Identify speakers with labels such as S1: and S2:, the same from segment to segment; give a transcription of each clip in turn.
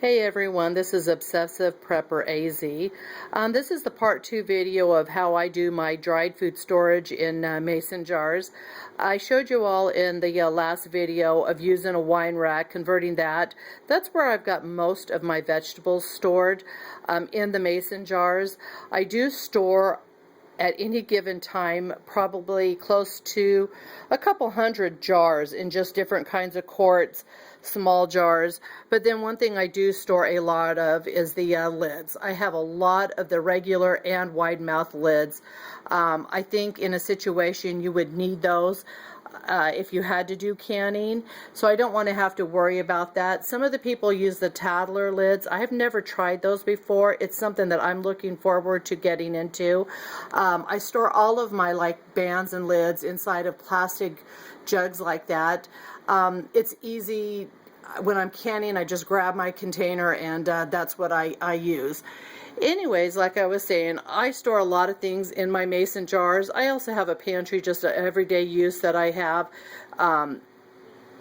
S1: Hey everyone, this is Obsessive Prepper AZ. This is the part 2 video of how I do my dried food storage in mason jars. I showed you all in the last video of using a wine rack, converting that. That's where I've got most of my vegetables stored in the mason jars. I do store at any given time probably close to a couple hundred jars in just different kinds of quarts, small jars. But then one thing I do store a lot of is the lids. I have a lot of the regular and wide mouth lids. I think in a situation you would need those if you had to do canning, so I don't want to have to worry about that. Some of the people use the Tattler lids. I have never tried those before. It's something that I'm looking forward to getting into. I store all of my bands and lids inside of plastic jugs like that. It's easy. When I'm canning, I just grab my container and that's what I use. Anyways, like I was saying, I store a lot of things in my mason jars. I also have a pantry, just an everyday use that I have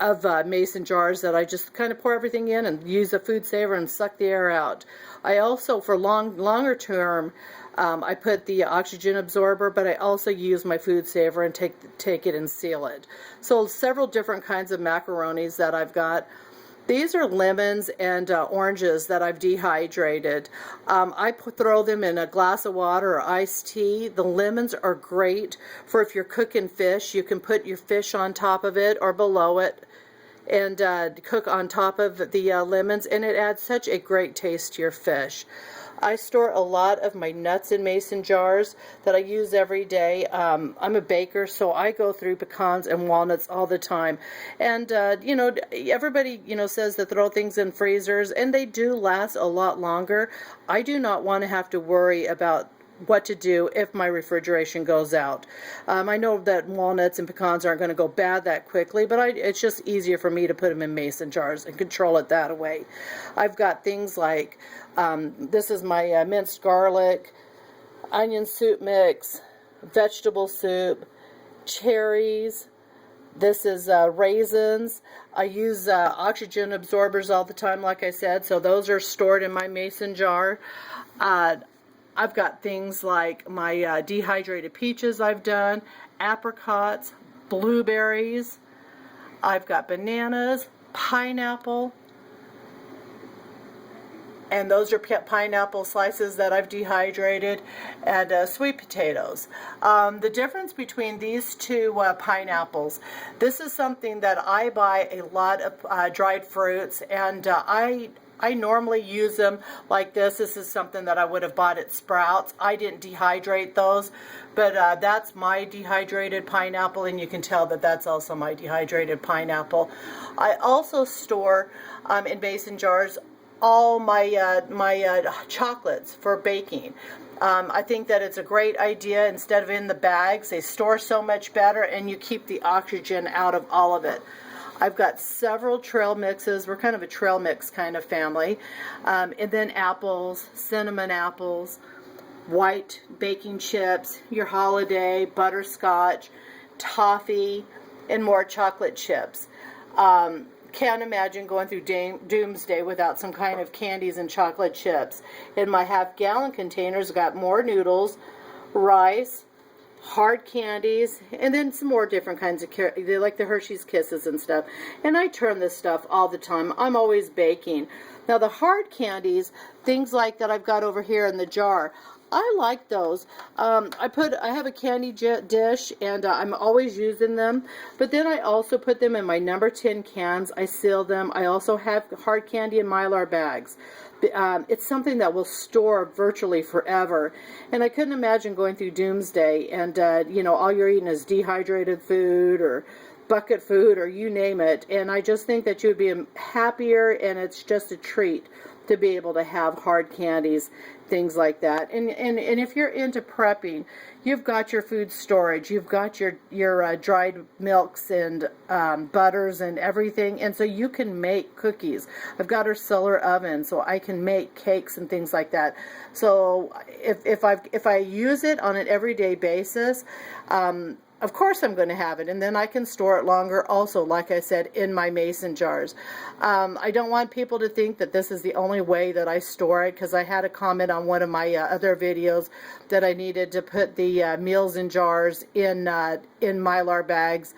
S1: of mason jars that I just kind of pour everything in and use a food saver and suck the air out. I also, for longer term, I put the oxygen absorber, but I also use my food saver and take it and seal it. So several different kinds of macaronis that I've got. These are lemons and oranges that I've dehydrated. I throw them in a glass of water or iced tea. The lemons are great for if you're cooking fish. You can put your fish on top of it or below it and cook on top of the lemons, and it adds such a great taste to your fish. I store a lot of my nuts in mason jars that I use every day. I'm a baker, so I go through pecans and walnuts all the time. And, everybody, says to throw things in freezers, and they do last a lot longer. I do not want to have to worry about what to do if my refrigeration goes out. I know that walnuts and pecans aren't going to go bad that quickly, but it's just easier for me to put them in mason jars and control it that way. I've got things like, this is my minced garlic, onion soup mix, vegetable soup, cherries. This is raisins. I use oxygen absorbers all the time, like I said, so those are stored in my mason jar. I've got things like my dehydrated peaches I've done, apricots, blueberries. I've got bananas, pineapple, and those are pineapple slices that I've dehydrated, and sweet potatoes. The difference between these two pineapples, this is something that I buy a lot of dried fruits, and I normally use them like this. This is something that I would have bought at Sprouts. I didn't dehydrate those, but that's my dehydrated pineapple, and you can tell that that's also my dehydrated pineapple. I also store in mason jars all my chocolates for baking. I think that it's a great idea. Instead of in the bags, they store so much better, and you keep the oxygen out of all of it. I've got several trail mixes. We're kind of a trail mix kind of family. And then apples, cinnamon apples, white baking chips, your holiday, butterscotch, toffee, and more chocolate chips. Can't imagine going through doomsday without some kind of candies and chocolate chips. In my half-gallon containers, I've got more noodles, rice, hard candies, and then some more different kinds of they like the Hershey's Kisses and stuff. And I turn this stuff all the time. I'm always baking. Now the hard candies, things like that I've got over here in the jar, I like those. I have a candy dish, and I'm always using them. But then I also put them in my number 10 cans. I seal them. I also have hard candy in Mylar bags. It's something that will store virtually forever. And I couldn't imagine going through doomsday and, all you're eating is dehydrated food or bucket food or you name it. And I just think that you would be happier, and it's just a treat to be able to have hard candies, things like that. And if you're into prepping, you've got your food storage, you've got your dried milks and butters and everything, and so you can make cookies. I've got a solar oven, so I can make cakes and things like that. So if I use it on an everyday basis, of course I'm going to have it, and then I can store it longer also, like I said, in my mason jars. I don't want people to think that this is the only way that I store it, because I had a comment on one of my other videos that I needed to put the meals in jars in Mylar bags.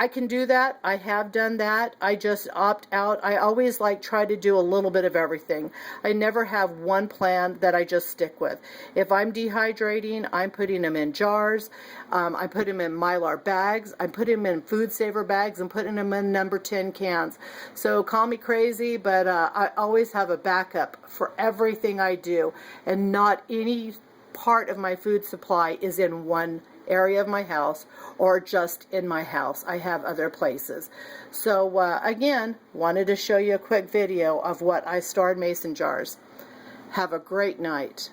S1: I can do that. I have done that. I just opt out. I always try to do a little bit of everything. I never have one plan that I just stick with. If I'm dehydrating, I'm putting them in jars. I put them in Mylar bags. I put them in Food Saver bags and putting them in number 10 cans. So call me crazy, but I always have a backup for everything I do, and not any part of my food supply is in one area of my house or just in my house. I have other places. So again, wanted to show you a quick video of what I store in mason jars. Have a great night.